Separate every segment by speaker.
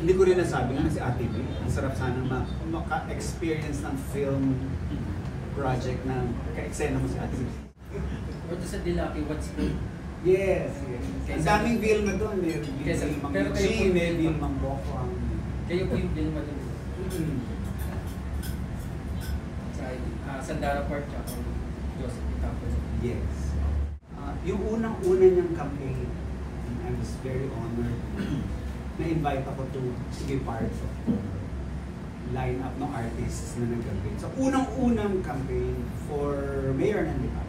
Speaker 1: Hindi ko rin nasabi nga si Ate B, ang sarap sana maka-experience ng film project na ka-eksena mo si Ate B.
Speaker 2: Or sa Dilaki, what's good?
Speaker 1: Yes, yes. Ang daming Vilma doon. May Vilma G, may Vilma Bokong.
Speaker 2: Kayo po yung Vilma doon. Sa Sandara Park, tsaka Joseph Itapo.
Speaker 1: Yes. Yung unang-una niyang campaign, I was very honored na-invite ako to be part of the line-up ng artists na nag-campaign. So, unang-unang campaign for Mayor ng Lipa.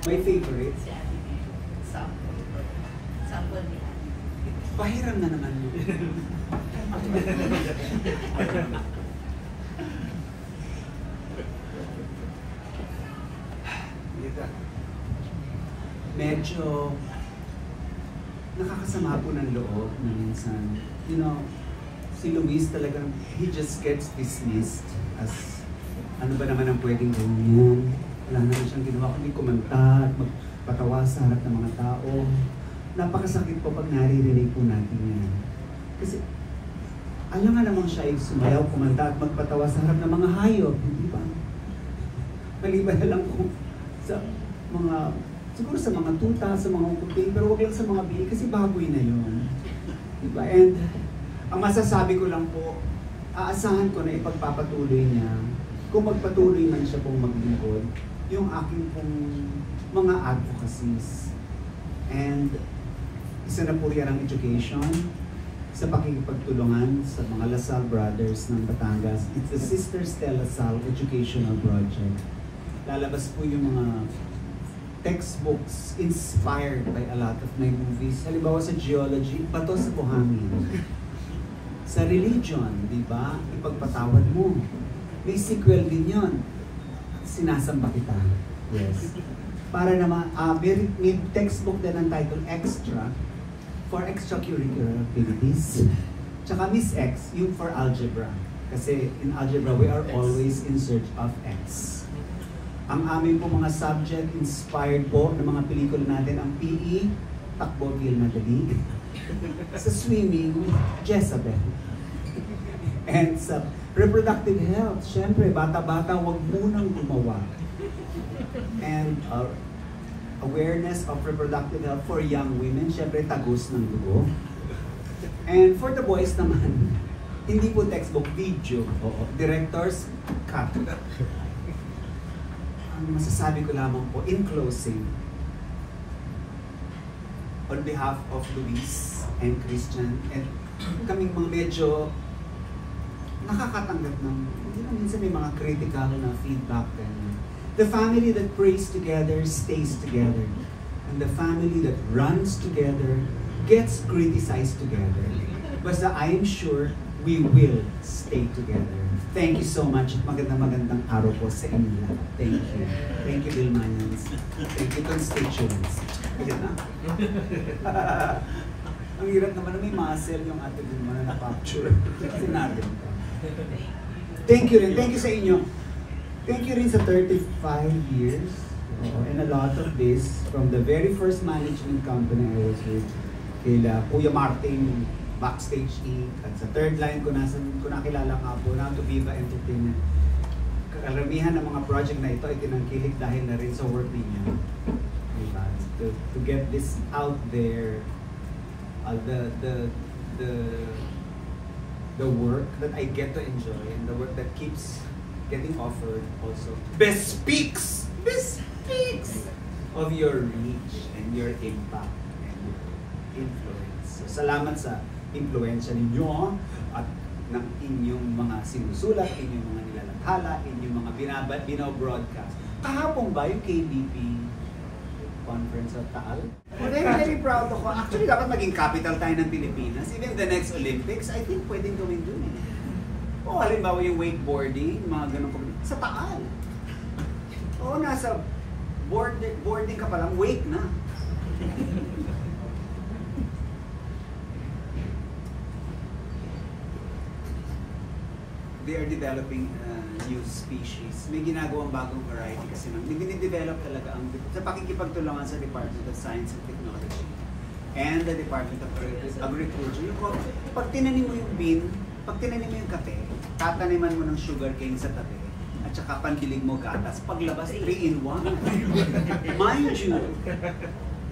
Speaker 1: My favorite?
Speaker 3: Si Ate May. Sample ni Ate May.
Speaker 1: Pahiram na naman yun. Medyo nakakasama po ng loob na minsan. You know, si Luis talagang, he just gets dismissed as ano ba naman ang pwedeng gawin yan. Wala naman siyang ginawa kundi kumanta at magpatawa sa harap ng mga tao. Napakasakit po pag naririnig po natin yan. Kasi alam nga namang siya ay sumayaw, kumanta at magpatawa sa harap ng mga hayop, hindi ba? Maliban na lang po sa mga, siguro sa mga tuta, sa mga kumping, pero wag lang sa mga bili kasi baboy na yun. Diba? And ang masasabi ko lang po, aasahan ko na ipagpapatuloy niya, kung magpatuloy man siya pong maglingkod, yung aking pong mga advocacies. And isa na po yan ang education sa pakikipagtulungan sa mga Lasal Brothers ng Batangas. It's the Sister Stella Lasal Educational Project. Lalabas po yung mga textbooks inspired by a lot of my movies. Halimbawa sa geology, Bato sa Buhangin. Sa religion, di ba? Ipagpatawad mo. May sequel din yun. Sinasamba kita. Yes. Para naman, may textbook din ang title Extra for extracurricular activities. Tsaka Miss X, yung for algebra. Kasi in algebra, we are always in search of X. Ang aming po mga subject inspired po ng mga pelikula natin, ang PE, Takbo Vilma Dali. Sa swimming, Jezabel. And sa reproductive health, syempre, bata-bata, wag munang gumawa. And awareness of reproductive health for young women, syempre, Tagus ng Dugo. And for the boys naman, hindi po textbook, video. Director's cut. Masasabi ko lamang po, in closing, on behalf of Luis and Christian, and kaming mga medyo nakakatanggap ng, minsan may mga critical na feedback. The family that prays together stays together. And the family that runs together gets criticized together. Basta I'm sure we will stay together. Thank you so much at magandang araw po sa inyo. Thank you. Thank you, Vilmanians. Thank you, constituents. Ayan na. Ang hirap naman na may muscle yung Ate Vilma na na-capture. Sinabi ko. Thank you rin. Thank you sa inyo. Thank you rin sa 35 years. And a lot of this, from the very first management company I was with, kila Kuya Martin, Backstage Inc. At sa third line ko nakilala nga po na to Viva Entertainment. Karamihan ng mga project na ito ay tinangkilik dahil na rin sa work niya. Diba? To get this out there, the work that I get to enjoy and the work that keeps getting offered also bespeaks of your reach and your impact and your influence. So, salamat sa influensya ninyo at ng inyong mga sinusulat, inyong mga nilalathala, inyong mga binobroadcast. Kahapon ba yung KBP conference at Taal? Well, very proud ako. Actually, dapat maging capital tayo ng Pilipinas. Even the next Olympics, I think pwedeng gawin dun eh. O halimbawa yung wakeboarding, mga ganun sa Taal. O nasa boarding ka pa lang, wake na. They are developing new species. May ginagawang bagong variety kasi nang dinidevelop talaga ang sa pakikipagtulungan sa Department of Science and Technology. and the Department of Agriculture. Yung, pag tinanim mo yung bean, pag tinanim mo yung kape, tataniman mo ng sugarcane sa tabi, at saka pandilig mo gatas. Paglabas, 3-in-1. Mind you.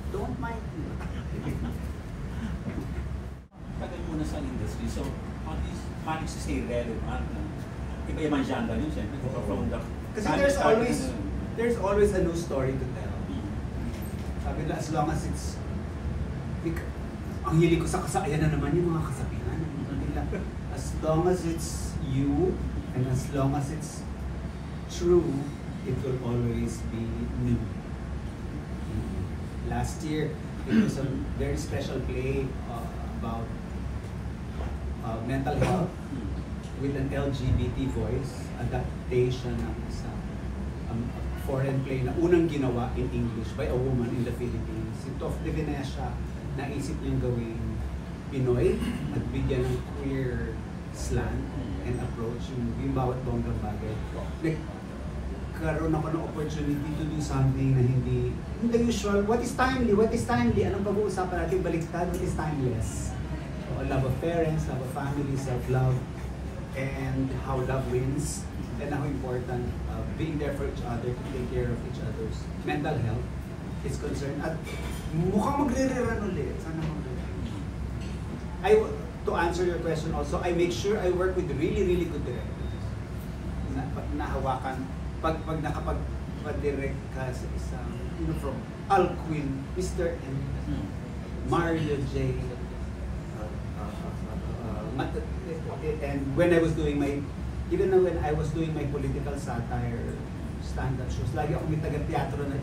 Speaker 1: Don't mind me.
Speaker 3: Tagal muna sa industry, so managed to stay relevant. Iba yung genre yun, siyempre. From the
Speaker 1: Kasi there's always a new story to tell. Sabi nila, as long as it's... Ang hilig ko sa ayan na naman yung mga kasabihan. Nila, as long as it's you, and as long as it's true, it will always be new. Last year, it was a very special play about mental health with an LGBT voice, adaptation ng isang foreign play na unang ginawa in English by a woman in the Philippines. Si Tof de Venecia, naisip niyang gawing Pinoy at bigyan ng queer slant and approach yung bawat bonggang bagay. Nagkaroon ako ng opportunity to do something na hindi the usual. What is timely? What is timely? Anong pag-uusapan natin? Baliktad, what is timeless? So, love of parents, love of family, self-love, and how love wins, and how important being there for each other, to take care of each other's mental health is concerned. At mukhang magre-rerun ulit. Sana to answer your question also, I make sure I work with really, really good directors. Nahawakan, pag nakapag-direct ka sa isang, from Alcuin, Mr. M, Mario J, and when I was doing my political satire stand-up shows, lagi ako may taga-teatro na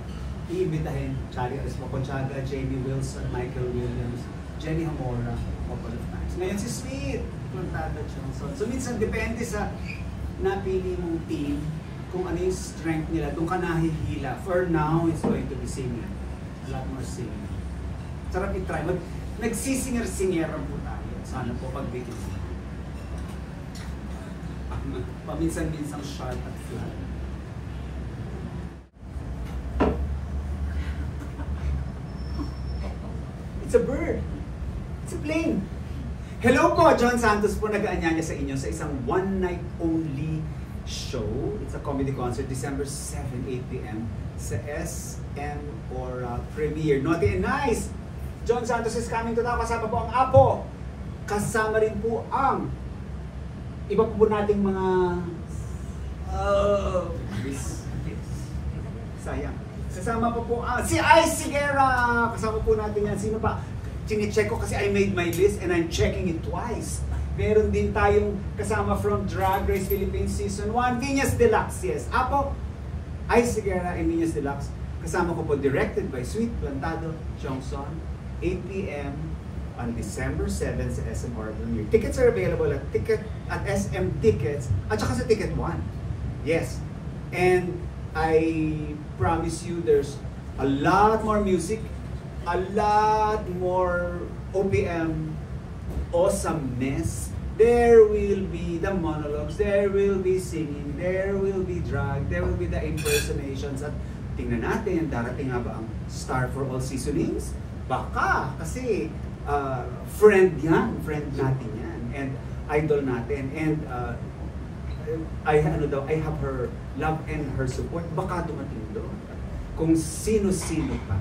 Speaker 1: iimbitahin, Charlie Arismo-Conchaga, Jamie Wilson, Michael Williams, Jenny Hamora, a couple of times. Ngayon si Sweet, Plantada Johnson. So minsan depende sa napili mong team, kung ano yung strength nila, doon ka nahihila. For now, it's going to be singing. A lot more singing. Sarap i-try. Nagsisinger-singeran po tayo. Sana po pagbigyan. Paminsan-minsang sharp at flat. It's a bird. It's a plane. Hello po, John Santos po nag-aanyaya sa inyo sa isang one-night-only show. It's a comedy concert, December 7, 8 p.m. sa SM Aura Premiere. Naughty and Nice! John Santos is coming to town. Kasama po ang Apo. Kasama rin po ang iba po nating mga sayang. Kasama po si Ice Sigera. Kasama po natin yan. Sino pa? Chine-check ko kasi I made my list and I'm checking it twice. Meron din tayong kasama from Drag Race Philippines Season 1, Viñas Deluxe, yes. Apo, Ice Sigera and Viñas Deluxe. Kasama ko po, directed by Sweet Plantado Johnson, 8 p.m. on December 7 sa SM Urban Premiere. Tickets are available at SM Tickets at saka sa Ticket 1. Yes. And I promise you there's a lot more music, a lot more OPM awesomeness. There will be the monologues, there will be singing, there will be drag, there will be the impersonations. At tingnan natin, darating nga ba ang Star for All Seasonings? Baka, kasi friend natin yan, and idol natin, and I have her love and her support. Baka dumating doon kung sino-sino pa.